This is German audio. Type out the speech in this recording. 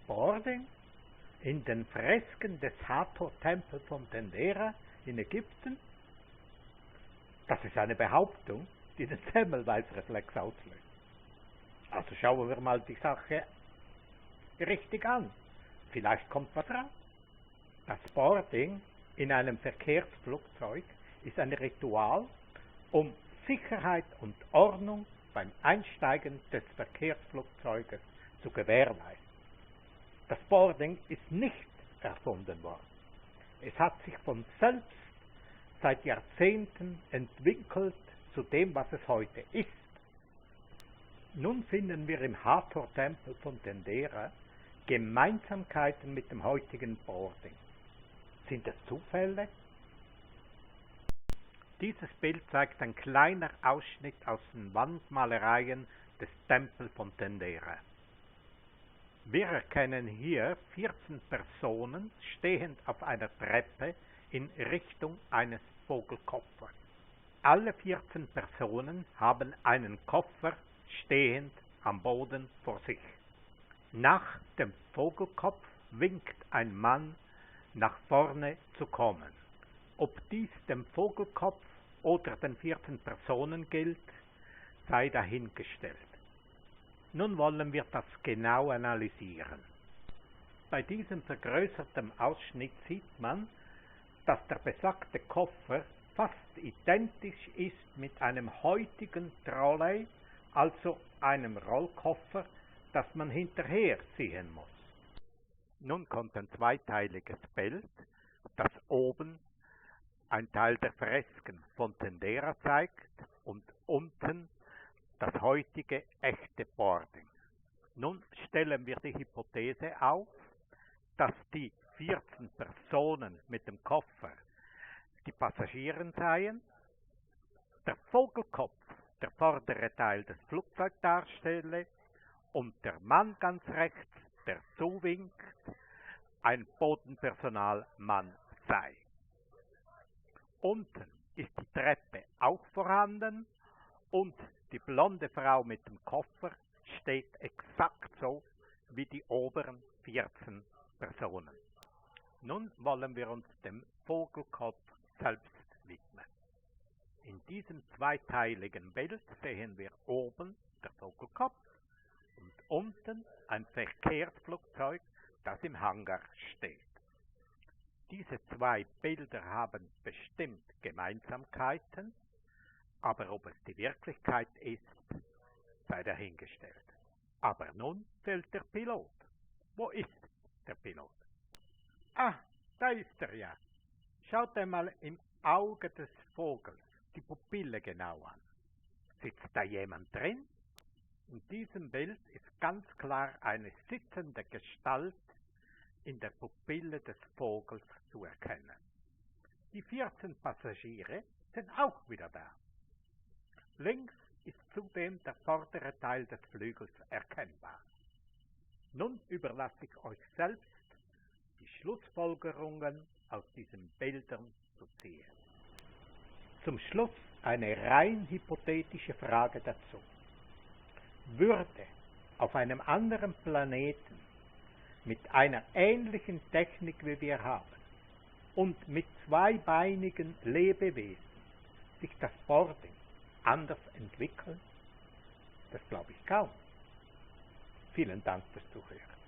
Boarding in den Fresken des Hathor-Tempels von Dendera in Ägypten? Das ist eine Behauptung, die den Semmelweis-Reflex auslöst. Also schauen wir mal die Sache richtig an. Vielleicht kommt was raus. Das Boarding in einem Verkehrsflugzeug ist ein Ritual, um Sicherheit und Ordnung beim Einsteigen des Verkehrsflugzeuges zu gewährleisten. Das Boarding ist nicht erfunden worden. Es hat sich von selbst seit Jahrzehnten entwickelt zu dem, was es heute ist. Nun finden wir im Hathor-Tempel von Dendera Gemeinsamkeiten mit dem heutigen Boarding. Sind das Zufälle? Dieses Bild zeigt ein kleiner Ausschnitt aus den Wandmalereien des Tempels von Dendera. Wir erkennen hier 14 Personen stehend auf einer Treppe in Richtung eines Vogelkoffers. Alle 14 Personen haben einen Koffer stehend am Boden vor sich. Nach dem Vogelkopf winkt ein Mann, nach vorne zu kommen. Ob dies dem Vogelkopf oder den 14 Personen gilt, sei dahingestellt. Nun wollen wir das genau analysieren. Bei diesem vergrößerten Ausschnitt sieht man, dass der besagte Koffer fast identisch ist mit einem heutigen Trolley, also einem Rollkoffer, das man hinterherziehen muss. Nun kommt ein zweiteiliges Bild, das oben ein Teil der Fresken von Dendera zeigt und unten das heutige echte Boarding. Nun stellen wir die Hypothese auf, dass die 14 Personen mit dem Koffer die Passagiere seien, der Vogelkopf der vordere Teil des Flugzeugs darstelle und der Mann ganz rechts, der zuwinkt, ein Bodenpersonalmann sei. Unten ist die Treppe auch vorhanden und die blonde Frau mit dem Koffer steht exakt so wie die oberen 14 Personen. Nun wollen wir uns dem Vogelkopf selbst widmen. In diesem zweiteiligen Bild sehen wir oben der Vogelkopf und unten ein Verkehrsflugzeug, das im Hangar steht. Diese zwei Bilder haben bestimmt Gemeinsamkeiten, aber ob es die Wirklichkeit ist, sei dahingestellt. Aber nun fehlt der Pilot. Wo ist der Pilot? Ah, da ist er ja. Schaut einmal im Auge des Vogels die Pupille genau an. Sitzt da jemand drin? In diesem Bild ist ganz klar eine sitzende Gestalt in der Pupille des Vogels zu erkennen. Die 14 Passagiere sind auch wieder da. Links ist zudem der vordere Teil des Flügels erkennbar. Nun überlasse ich euch selbst, die Schlussfolgerungen aus diesen Bildern zu ziehen. Zum Schluss eine rein hypothetische Frage dazu. Würde auf einem anderen Planeten mit einer ähnlichen Technik wie wir haben und mit zweibeinigen Lebewesen sich das Boarding anders entwickeln? Das glaube ich kaum. Vielen Dank fürs Zuhören.